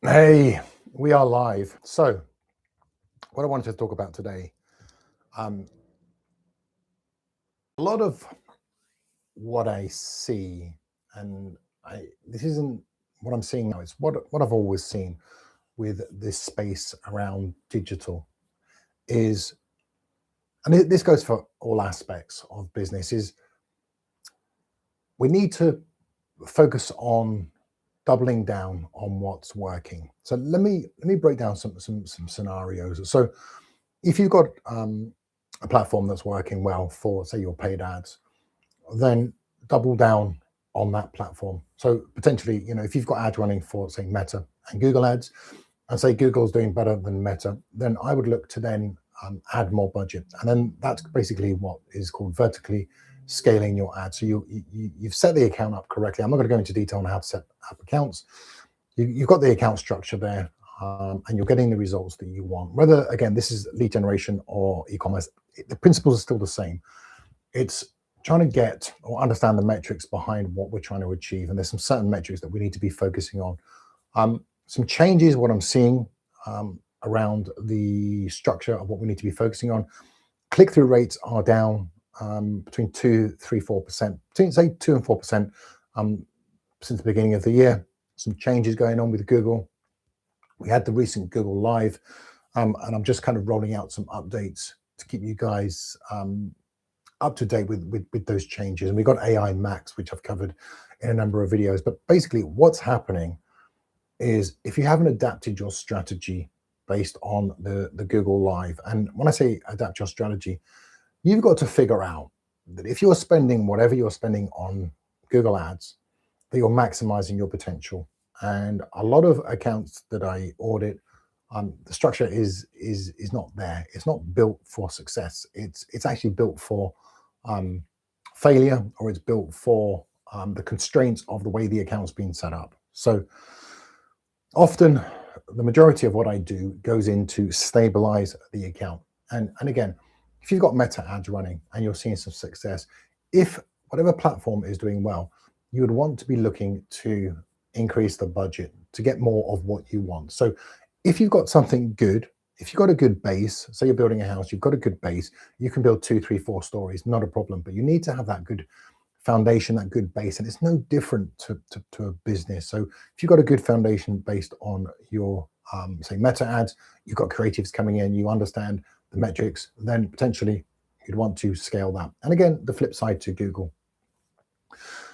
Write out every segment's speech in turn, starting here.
Hey, we are live. So what I wanted to talk about today, a lot of what I see, and this isn't what I'm seeing now, it's what I've always seen with this space around digital is, and this goes for all aspects of business, is we need to focus on doubling down on what's working. So let me break down some scenarios. So if you've got a platform that's working well for, say, your paid ads, then double down on that platform. So potentially, if you've got ads running for, say, Meta and Google ads, and say Google's doing better than Meta, then I would look to then add more budget. And then that's basically what is called vertically scaling your ad. So you've set the account up correctly. I'm not going to go into detail on how to set up accounts. You've got the account structure there, and you're getting the results that you want. Whether, again, this is lead generation or e-commerce, the principles are still the same. It's trying to get or understand the metrics behind what we're trying to achieve. And there's some certain metrics that we need to be focusing on. Some changes, what I'm seeing around the structure of what we need to be focusing on. Click-through rates are down between 2, 3, 4%, between say 2 and 4% since the beginning of the year. Some changes going on with Google. We had the recent Google Live, and I'm just kind of rolling out some updates to keep you guys up to date with those changes. And we've got AI Max, which I've covered in a number of videos. But basically what's happening is, if you haven't adapted your strategy based on the Google Live, and when I say adapt your strategy, you've got to figure out that if you're spending whatever you're spending on Google ads, that you're maximizing your potential. And a lot of accounts that I audit, the structure is not there. It's not built for success. It's actually built for failure, or it's built for the constraints of the way the account's been set up. So often the majority of what I do goes into stabilize the account. And again, if you've got Meta ads running and you're seeing some success, if whatever platform is doing well, you would want to be looking to increase the budget to get more of what you want. So if you've got something good, if you've got a good base, say you're building a house, you've got a good base, you can build 2, 3, 4 stories, not a problem. But you need to have that good foundation, that good base. And it's no different to a business. So if you've got a good foundation based on your, say, Meta ads, you've got creatives coming in, you understand the metrics, then potentially you'd want to scale that. And again, the flip side to Google.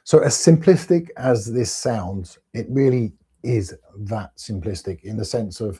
So as simplistic as this sounds, it really is that simplistic, in the sense of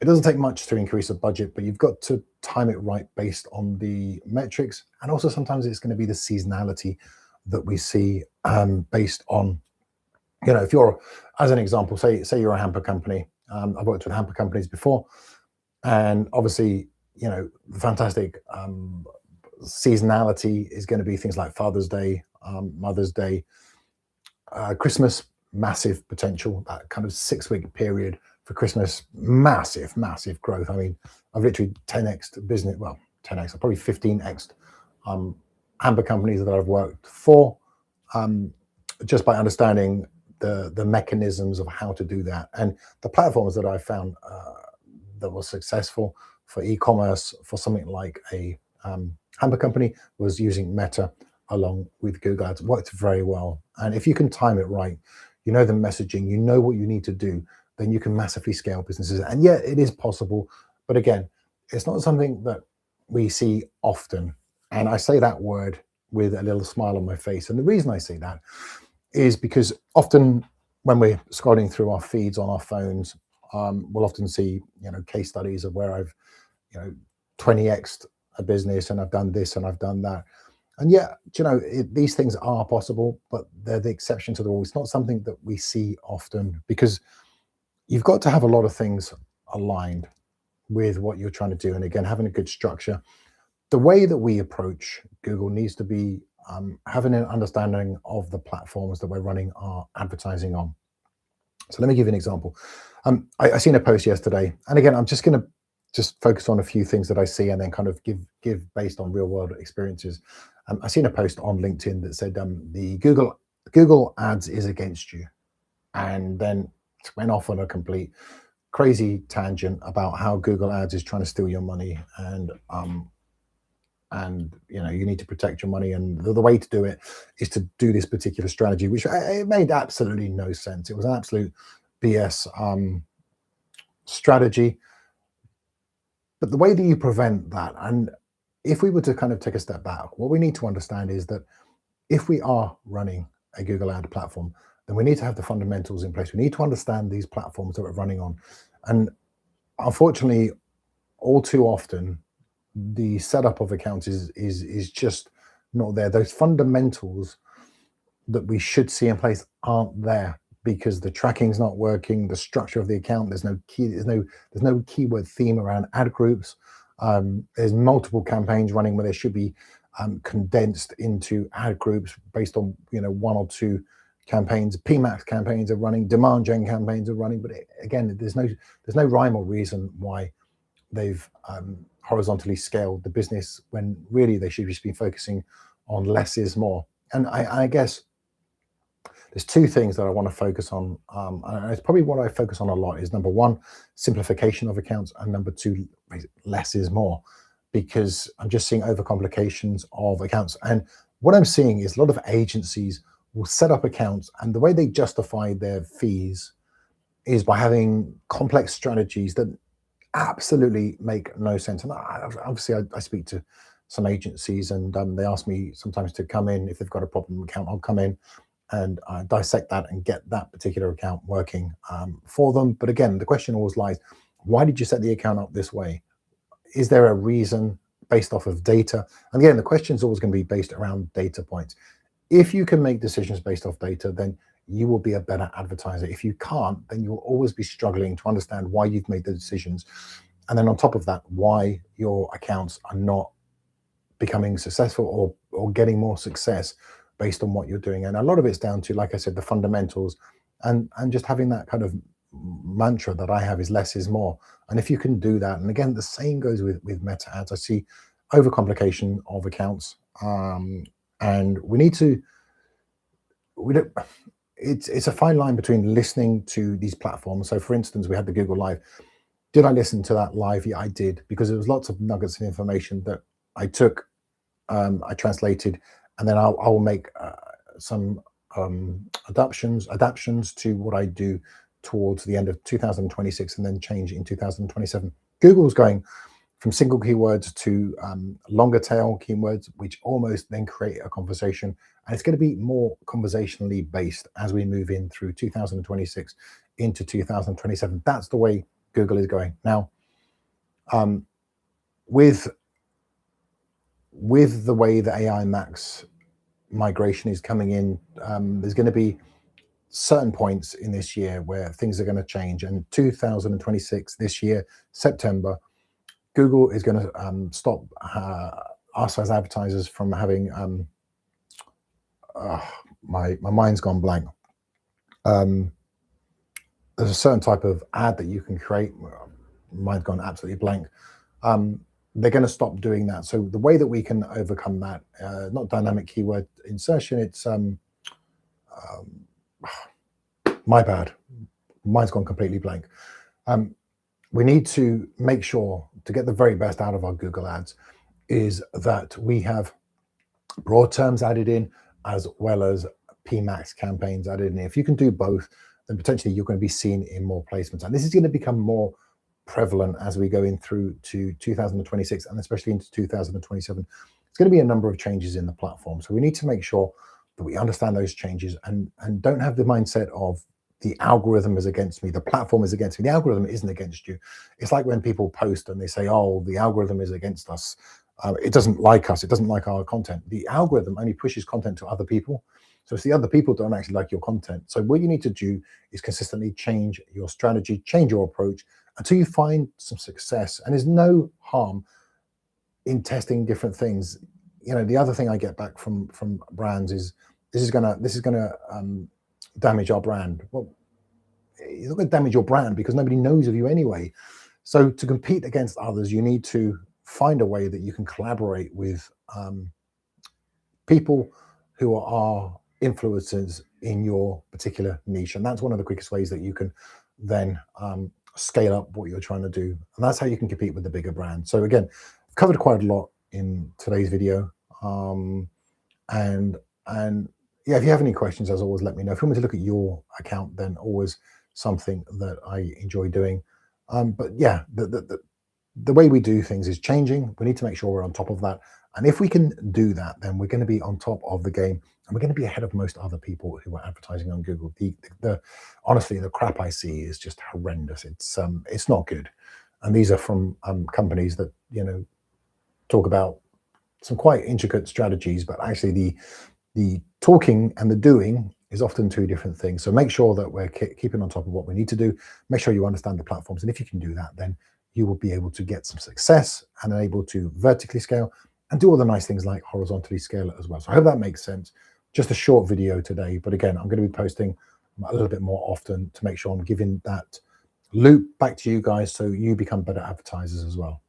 it doesn't take much to increase a budget, but you've got to time it right based on the metrics. And also sometimes it's going to be the seasonality that we see based on, if you're, as an example, say you're a hamper company. I've worked with hamper companies before, and obviously, the fantastic seasonality is going to be things like Father's Day, Mother's Day, Christmas, massive potential. That kind of 6-week period for Christmas, massive growth. I mean, I've literally 10x'd business, well, 10x, probably 15x'd hamper companies that I've worked for, just by understanding the mechanisms of how to do that. And the platforms that I found that were successful for e-commerce for something like a hamper company was using Meta along with Google Ads. It worked very well. And if you can time it right, the messaging, what you need to do, then you can massively scale businesses. And yeah, it is possible. But again, it's not something that we see often. And I say that word with a little smile on my face. And the reason I say that is because often when we're scrolling through our feeds on our phones, we'll often see, case studies of where I've, 20x'd a business, and I've done this and I've done that. And yeah, these things are possible, but they're the exception to the rule. It's not something that we see often, because you've got to have a lot of things aligned with what you're trying to do. And again, having a good structure. The way that we approach Google needs to be having an understanding of the platforms that we're running our advertising on. So let me give you an example. I seen a post yesterday, and again, I'm just going to focus on a few things that I see, and then kind of give based on real world experiences. I seen a post on LinkedIn that said the Google Ads is against you, and then went off on a complete crazy tangent about how Google Ads is trying to steal your money, and you need to protect your money, and the way to do it is to do this particular strategy, which it made absolutely no sense. It was an absolute BS strategy. But the way that you prevent that, and if we were to kind of take a step back, what we need to understand is that if we are running a Google Ad platform, then we need to have the fundamentals in place. We need to understand these platforms that we're running on. And unfortunately, all too often, the setup of accounts is just not there. Those fundamentals that we should see in place aren't there because the tracking's not working, the structure of the account, there's no keyword theme around ad groups. There's multiple campaigns running where they should be condensed into ad groups based on one or two campaigns. PMAX campaigns are running, demand gen campaigns are running, but again, there's no rhyme or reason why they've horizontally scaled the business when really they should just be focusing on less is more. And I guess there's two things that I want to focus on, and it's probably what I focus on a lot is number one, simplification of accounts, and number two, less is more, because I'm just seeing overcomplications of accounts. And what I'm seeing is a lot of agencies will set up accounts, and the way they justify their fees is by having complex strategies that absolutely make no sense. And obviously I speak to some agencies, and they ask me sometimes to come in if they've got a problem account. I'll come in and dissect that and get that particular account working for them. But again, the question always lies, why did you set the account up this way? Is there a reason based off of data? And again, the question is always going to be based around data points. If you can make decisions based off data, then you will be a better advertiser. If you can't, then you will always be struggling to understand why you've made the decisions. And then on top of that, why your accounts are not becoming successful or getting more success based on what you're doing. And a lot of it's down to, like I said, the fundamentals and just having that kind of mantra that I have is less is more. And if you can do that, and again, the same goes with meta ads. I see overcomplication of accounts, and it's a fine line between listening to these platforms. So for instance, we had the Google Live. Did I listen to that live? Yeah, I did, because there was lots of nuggets of information that I took, I translated, and then I will make some adaptations to what I do towards the end of 2026 and then change in 2027. Google's going from single keywords to longer tail keywords, which almost then create a conversation. And it's going to be more conversationally based as we move in through 2026 into 2027. That's the way Google is going. Now, with the way the AI Max migration is coming in, there's going to be certain points in this year where things are going to change. And 2026, this year, September, Google is going to stop us as advertisers from having my mind's gone blank. There's a certain type of ad that you can create. Mine's gone absolutely blank. They're going to stop doing that. So the way that we can overcome that, not dynamic keyword insertion, it's my bad. Mine's gone completely blank. We need to make sure to get the very best out of our Google ads is that we have broad terms added in as well as PMAX campaigns added in. If you can do both, then potentially you're going to be seen in more placements. And this is going to become more prevalent as we go in through to 2026 and especially into 2027. It's going to be a number of changes in the platform. So we need to make sure that we understand those changes and don't have the mindset of the algorithm is against me, the platform is against me. The algorithm isn't against you. It's like when people post and they say, oh, the algorithm is against us. It doesn't like us. It doesn't like our content. The algorithm only pushes content to other people. So it's the other people don't actually like your content. So what you need to do is consistently change your strategy, change your approach until you find some success. And there's no harm in testing different things. You know, the other thing I get back from brands is this is gonna damage our brand. Well, it's not going to damage your brand because nobody knows of you anyway. So to compete against others, you need to find a way that you can collaborate with people who are influencers in your particular niche. And that's one of the quickest ways that you can then scale up what you're trying to do. And that's how you can compete with the bigger brands. So again, I've covered quite a lot in today's video. And yeah, if you have any questions, as always, let me know. If you want me to look at your account, then always something that I enjoy doing. But yeah, the way we do things is changing. We need to make sure we're on top of that. And if we can do that, then we're going to be on top of the game, and we're going to be ahead of most other people who are advertising on Google. Honestly, the crap I see is just horrendous. It's not good. And these are from companies that, you know, talk about some quite intricate strategies, but actually the talking and the doing is often two different things. So make sure that we're keeping on top of what we need to do. Make sure you understand the platforms. And if you can do that, then you will be able to get some success and able to vertically scale and do all the nice things like horizontally scale it as well. So I hope that makes sense. Just a short video today, but again, I'm going to be posting a little bit more often to make sure I'm giving that loop back to you guys so you become better advertisers as well.